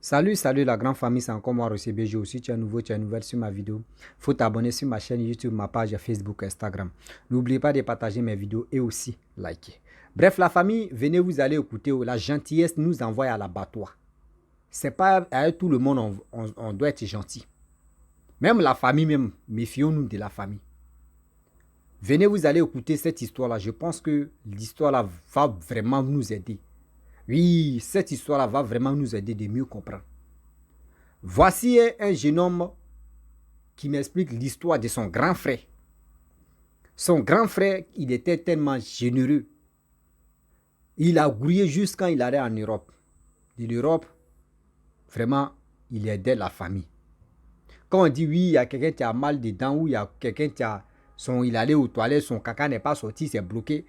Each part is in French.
Salut la grande famille, c'est encore moi, Rossé BG. Si tu es nouveau, tu es nouvelle sur ma vidéo, faut t'abonner sur ma chaîne YouTube, ma page Facebook, Instagram. N'oubliez pas de partager mes vidéos et aussi liker. Bref, la famille, venez vous allez écouter. La gentillesse nous envoie à l'abattoir. C'est pas avec tout le monde, on doit être gentil. Même la famille, même, méfions-nous de la famille. Venez vous allez écouter cette histoire-là. Je pense que l'histoire-là va vraiment nous aider. Oui, cette histoire-là va vraiment nous aider de mieux comprendre. Voici un jeune homme qui m'explique l'histoire de son grand frère. Son grand frère, il était tellement généreux. Il a grouillé jusqu'à quand il allait en Europe. De l'Europe, vraiment, il aidait la famille. Quand on dit oui, il y a quelqu'un qui a mal dedans ou il y a quelqu'un qui a il allait aux toilettes, son caca n'est pas sorti, c'est bloqué,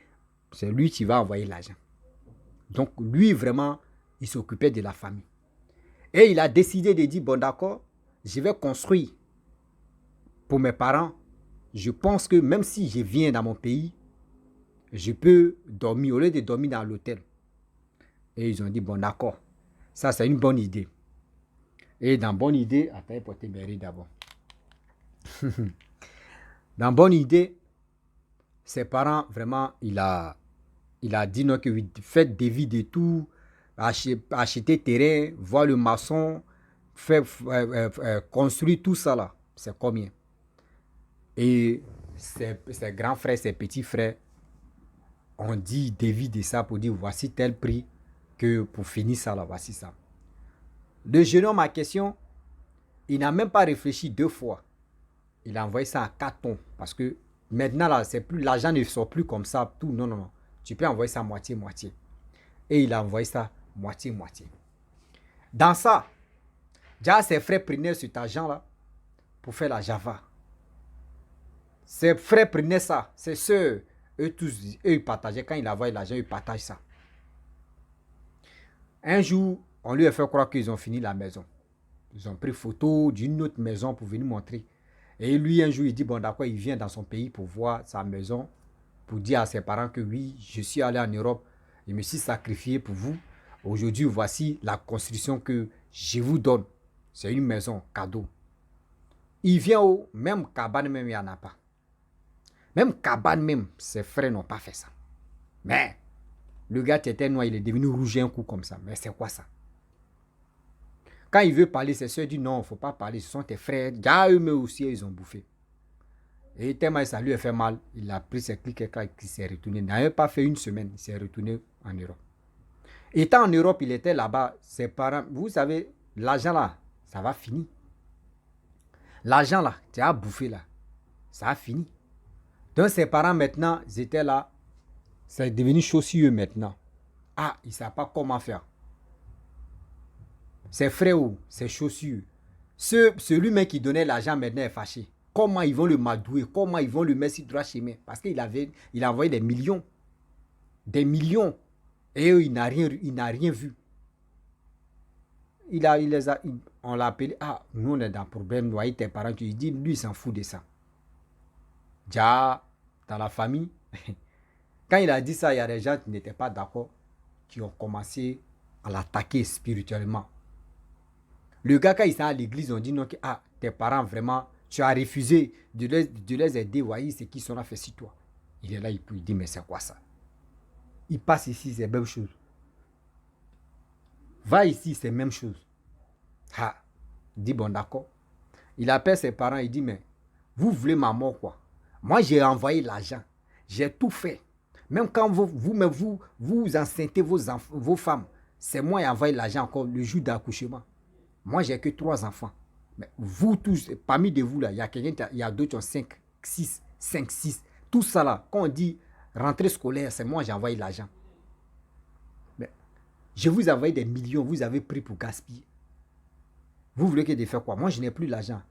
c'est lui qui va envoyer l'argent. Donc lui, vraiment, il s'occupait de la famille. Et il a décidé de dire, bon d'accord, je vais construire pour mes parents. Je pense que même si je viens dans mon pays, je peux dormir au lieu de dormir dans l'hôtel. Et ils ont dit, bon d'accord, ça c'est une bonne idée. Et dans bonne idée, attends, portez mes riz d'abord. Dans bonne idée, ses parents, vraiment, il a dit non, que faites des vies de tout, acheter terrain, voir le maçon, construire tout ça là. C'est combien? Et ses grands frères, ses petits frères ont dit devis de ça pour dire voici tel prix que pour finir ça là, voici ça. Le jeune homme en question, il n'a même pas réfléchi deux fois. Il a envoyé ça à 4 tons parce que maintenant là, c'est plus l'argent ne sort plus comme ça tout. Non non non, tu peux envoyer ça moitié moitié. Et il a envoyé ça moitié moitié. Dans ça, déjà ses frères prenaient cet argent là pour faire la Java. Ses frères prenaient ça, ses soeurs, eux tous, eux ils partageaient. Quand il envoyait l'argent, ils partagent ça. Un jour, on lui a fait croire qu'ils ont fini la maison. Ils ont pris photo d'une autre maison pour venir montrer. Et lui, un jour, il dit, bon d'accord, il vient dans son pays pour voir sa maison, pour dire à ses parents que oui, je suis allé en Europe, je me suis sacrifié pour vous. Aujourd'hui, voici la construction que je vous donne. C'est une maison, cadeau. Il vient au même cabane, même il n'y en a pas. Même cabane, même, ses frères n'ont pas fait ça. Mais, le gars qui était noir, il est devenu rouge un coup comme ça. Mais c'est quoi ça? Quand il veut parler, ses soeurs disent non, il ne faut pas parler, ce sont tes frères. Déjà, eux aussi, ils ont bouffé. Et tellement ça lui a fait mal, il a pris ses clics et il s'est retourné. Il n'avait pas fait une semaine, il s'est retourné en Europe. Étant en Europe, il était là-bas, ses parents, vous savez, l'argent là, ça va finir. L'argent là, tu as bouffé là, ça a fini. Donc ses parents maintenant, ils étaient là, c'est devenu chaussures maintenant. Ah, ils ne savent pas comment faire. Ses frères ou ses chaussures. Celui-même qui donnait l'argent maintenant est fâché. Comment ils vont le madouer? Comment ils vont le mettre sur droit chemin? Parce qu'il a envoyé des millions. Des millions. Et eux, il n'a rien vu. On l'a appelé. Ah, nous, on est dans le problème. Noyer tes parents. Il dit, lui, il s'en fout de ça. Déjà, dans la famille, quand il a dit ça, il y a des gens qui n'étaient pas d'accord, qui ont commencé à l'attaquer spirituellement. Le gars, quand il s'est à l'église, on dit non, que ah, tes parents, vraiment, tu as refusé de les aider, voyez ce qu'ils sont fait sur toi. Il est là, il dit, mais c'est quoi ça? Il passe ici, c'est la même chose. Va ici, c'est la même chose. Ah, il dit, bon, d'accord. Il appelle ses parents, il dit, mais vous voulez ma mort, quoi? Moi, j'ai envoyé l'argent. J'ai tout fait. Même quand vous enceintez vos femmes, c'est moi qui ai envoyé l'argent encore le jour d'accouchement. Moi, j'ai que 3 enfants. Mais vous tous, parmi de vous, là, il y a quelqu'un, il y a d'autres qui ont 5, 6, 5, 6. Tout ça, là, quand on dit rentrée scolaire, c'est moi, j'ai envoyé l'argent. Mais je vous ai envoyé des millions, vous avez pris pour gaspiller. Vous voulez que de faire quoi? Moi, je n'ai plus l'argent.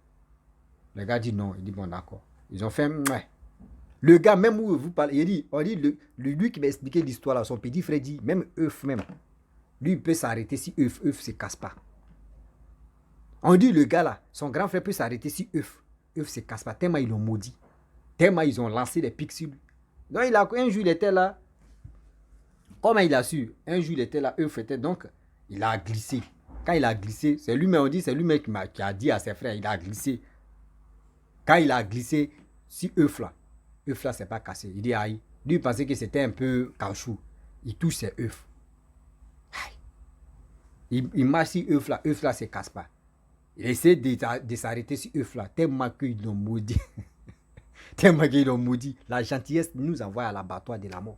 Le gars dit non. Il dit bon, d'accord. Ils ont fait, ouais. Le gars, même où vous parlez, on dit lui qui m'a expliqué l'histoire, là, son petit frère dit, même œuf, même. Lui, il peut s'arrêter si œuf ne se casse pas. On dit le gars là, son grand frère peut s'arrêter si œuf ne se casse pas. Tellement ils l'ont maudit. Tellement ils ont lancé des pics sur lui. Donc un jour il était là. Comment il a su? Un jour il était là, œuf était donc, il a glissé. Quand il a glissé, c'est lui-même, on dit, c'est lui-même qui a dit à ses frères, il a glissé. Quand il a glissé, si œuf là, c'est pas cassé. Il dit, aïe. Lui, il pensait que c'était un peu caoutchouc. Il touche ses œufs. Il marche si œuf là, se casse pas. Il essaie de s'arrêter sur œuf là, tellement qu'ils l'ont maudit. Tellement qu'ils l'ont maudit. La gentillesse nous envoie à l'abattoir de la mort.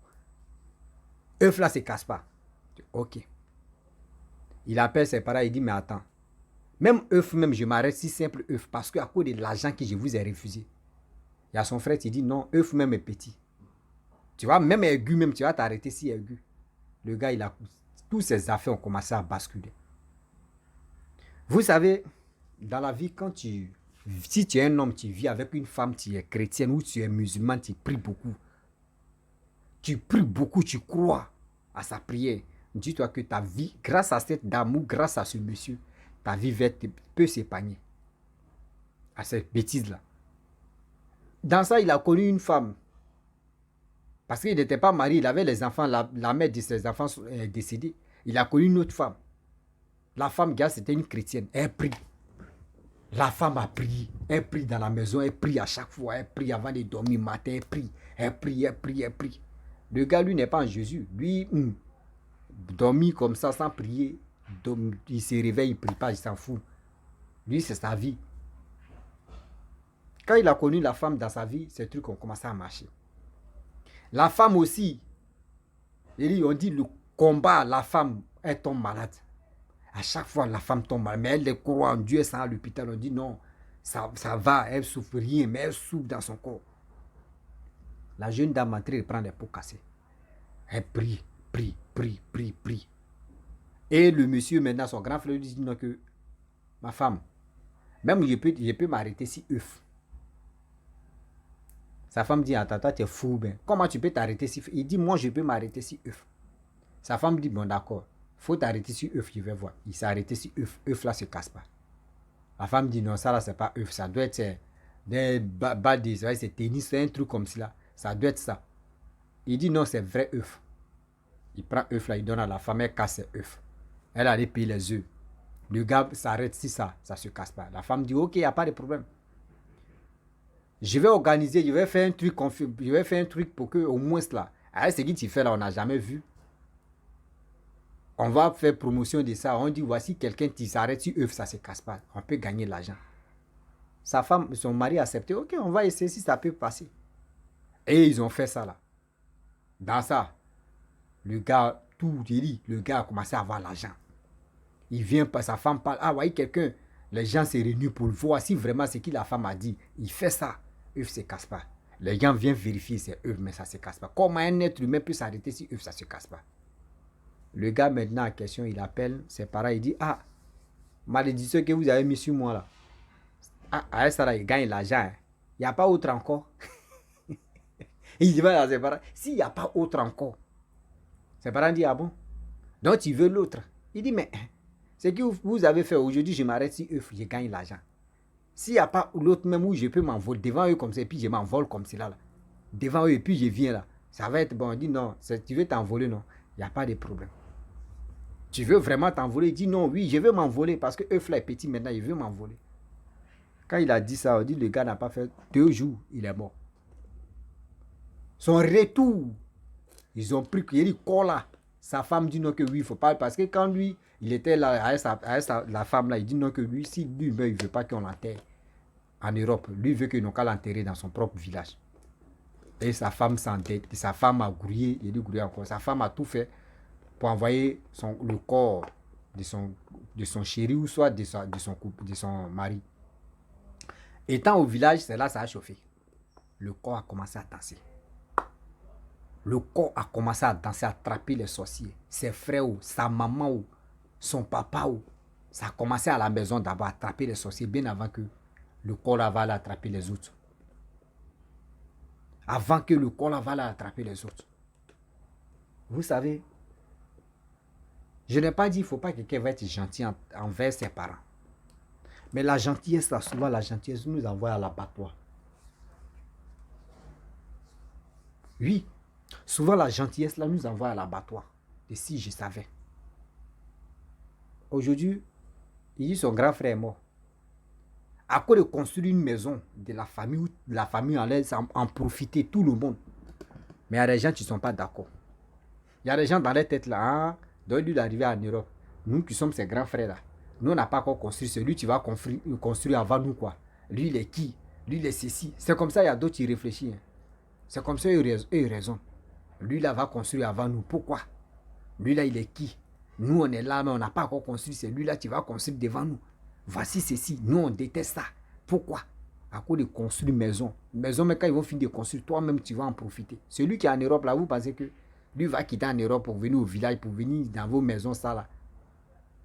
œuf là se casse pas. Ok. Il appelle ses parents, il dit, mais attends. Même œuf, même je m'arrête si simple œuf, parce qu'à cause de l'argent que je vous ai refusé. Il y a son frère qui dit, non, œuf même est petit. Tu vois, même aigu, même tu vas t'arrêter si aigu. Le gars, il a tous ses affaires ont commencé à basculer. Vous savez, dans la vie, si tu es un homme, tu vis avec une femme, tu es chrétienne ou tu es musulman, tu pries beaucoup. Tu pries beaucoup, tu crois à sa prière. Dis-toi que ta vie, grâce à cette dame ou grâce à ce monsieur, ta vie peut s'épargner. À cette bêtise-là. Dans ça, il a connu une femme. Parce qu'il n'était pas marié, il avait les enfants, la mère de ses enfants est décédée. Il a connu une autre femme. La femme, gars, c'était une chrétienne. Elle prie. La femme a prié. Elle prie dans la maison, elle prie à chaque fois. Elle prie avant de dormir matin, elle prie. Elle prie, elle prie, elle prie. Le gars, lui, n'est pas en Jésus. Lui, dormir comme ça sans prier, il se réveille, il ne prie pas, il s'en fout. Lui, c'est sa vie. Quand il a connu la femme dans sa vie, ces trucs ont commencé à marcher. La femme aussi, on dit le combat, la femme, elle tombe malade. À chaque fois, la femme tombe malade. Mais elle croit en Dieu, elle s'en va à l'hôpital. On dit non, ça va, elle souffre rien, mais elle souffre dans son corps. La jeune dame entre, elle prend des pots cassés. Elle prie, prie, prie, prie, prie. Et le monsieur, maintenant, son grand frère, lui dit non, que ma femme, même je peux m'arrêter si œuf. Sa femme dit, attends, toi, tu es fou. Ben. Comment tu peux t'arrêter si œuf? Il dit, moi, je peux m'arrêter si œuf. Sa femme dit, bon, d'accord, faut t'arrêter si œuf, je vais voir. Il s'est arrêté si œuf. Œuf là se casse pas. La femme dit, non, ça là, c'est pas œuf. Ça doit être des bas c'est tennis, c'est un truc comme cela. Ça doit être ça. Il dit, non, c'est vrai œuf. Il prend œuf là, il donne à la femme, elle casse ses œufs. Elle allait payer les œufs. Le gars s'arrête si ça se casse pas. La femme dit, ok, il n'y a pas de problème. Je vais organiser, je vais faire un truc pour que, au moins là, avec ce que tu fais là, on n'a jamais vu. On va faire promotion de ça. On dit, voici quelqu'un qui s'arrête si œuf, ça se casse pas. On peut gagner de l'argent. Sa femme, son mari a accepté, ok, on va essayer si ça peut passer. Et ils ont fait ça là. Dans ça, le gars, le gars a commencé à avoir l'argent. Il vient, sa femme parle, ah, voyez quelqu'un, les gens se réunissent pour le voir si vraiment c'est ce que la femme a dit. Il fait ça, œuf se casse pas. Les gens viennent vérifier c'est œuf, mais ça se casse pas. Comment un être humain peut s'arrêter si œuf, ça se casse pas? Le gars maintenant en question, il appelle ses parents, il dit, ah, malédiction que vous avez mis sur moi là. Ah, à ça là, il gagne l'argent. Il n'y a pas autre encore. Il dit à ses parents, s'il n'y a pas autre encore. Ses parents disent, ah bon? Donc tu veux l'autre. Il dit, mais ce que vous avez fait aujourd'hui, je m'arrête si eux, je gagne l'argent. S'il n'y a pas l'autre même où je peux m'envoler devant eux comme ça, et puis je m'envole comme cela là. Devant eux, et puis je viens là. Ça va être bon. Il dit, non, tu veux t'envoler, non? Il n'y a pas de problème. Tu veux vraiment t'envoler? Il dit, non, oui, je veux m'envoler parce que œuf là est petit maintenant, il veut m'envoler. Quand il a dit ça, on dit, le gars n'a pas fait 2 jours, il est mort. Son retour, ils ont pris qu'il dit, là. Sa femme dit non que oui, il ne faut pas. Parce que quand lui, il était là avec la femme là, il dit non que lui, si lui meurt, il ne veut pas qu'on l'enterre en Europe. Lui veut qu'ils n'ont qu'à l'enterrer dans son propre village. Et sa femme s'endette. Sa femme a grouillé, il dit grouillé encore. Sa femme a tout fait pour envoyer le corps de son chéri ou soit de son mari. Étant au village, c'est là ça a chauffé. Le corps a commencé à danser. Le corps a commencé à danser, à attraper les sorciers. Ses frères, sa maman, son papa. Ça a commencé à la maison d'abord à attraper les sorciers bien avant que le corps va aller attraper les autres. Avant que le corps va aller attraper les autres. Vous savez, je n'ai pas dit qu'il ne faut pas que quelqu'un va être gentil envers ses parents. Mais la gentillesse, là, souvent la gentillesse nous envoie à l'abattoir. Oui. Souvent, la gentillesse là nous envoie à l'abattoir. Et si je savais. Aujourd'hui, Il dit son grand frère est mort. À quoi de construire une maison de la famille en laisse en profiter tout le monde. Mais il y a des gens qui ne sont pas d'accord. Il y a des gens dans leur tête là, hein, donc lui d'arriver en Europe. Nous qui sommes ses grands frères là, nous on n'a pas encore construit, c'est lui qui va construire avant nous quoi. Lui il est qui? Lui il est ceci. C'est comme ça, il y a d'autres qui réfléchissent. Hein. C'est comme ça, ils raisonnent. Lui là va construire avant nous. Pourquoi? Lui là il est qui? Nous on est là mais on n'a pas encore construit, c'est lui là qui va construire devant nous. Voici ceci, nous on déteste ça. Pourquoi? À cause de construire maison. Maison, mais quand ils vont finir de construire, toi-même tu vas en profiter. Celui qui est en Europe là, vous pensez que lui va quitter en Europe pour venir au village, pour venir dans vos maisons, ça là.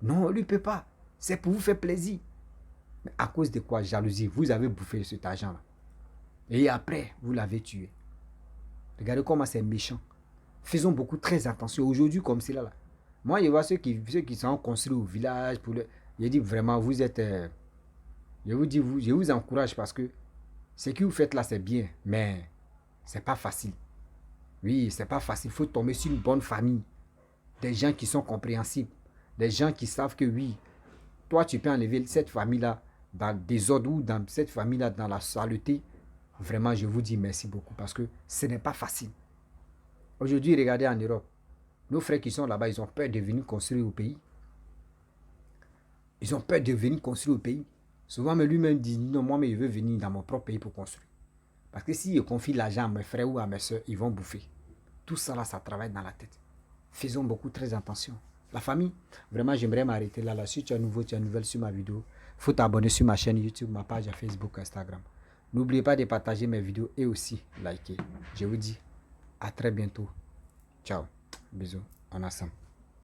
Non, lui ne peut pas. C'est pour vous faire plaisir. Mais à cause de quoi? Jalousie. Vous avez bouffé cet argent là. Et après, vous l'avez tué. Regardez comment c'est méchant. Faisons beaucoup très attention. Aujourd'hui, comme c'est là. Moi, je vois ceux qui sont construits au village. Je dis vraiment, vous êtes... je vous dis, je vous encourage parce que ce que vous faites là, c'est bien. Mais c'est pas facile. Oui, c'est pas facile. Il faut tomber sur une bonne famille. Des gens qui sont compréhensibles. Des gens qui savent que oui, toi, tu peux enlever cette famille-là dans le désordre ou dans cette famille-là dans la saleté. Vraiment, je vous dis merci beaucoup parce que ce n'est pas facile. Aujourd'hui, regardez en Europe. Nos frères qui sont là-bas, ils ont peur de venir construire au pays. Ils ont peur de venir construire au pays. Souvent, mais lui-même dit, non, moi, mais je veux venir dans mon propre pays pour construire. Parce que si je confie l'argent à mes frères ou à mes soeurs, ils vont bouffer. Tout ça, là, ça travaille dans la tête. Faisons beaucoup très attention. La famille, vraiment, j'aimerais m'arrêter là. Si tu es nouveau, tu es nouvelle sur ma vidéo, il faut t'abonner sur ma chaîne YouTube, ma page Facebook, Instagram. N'oubliez pas de partager mes vidéos et aussi liker. Je vous dis à très bientôt. Ciao. Bisous. On ensemble.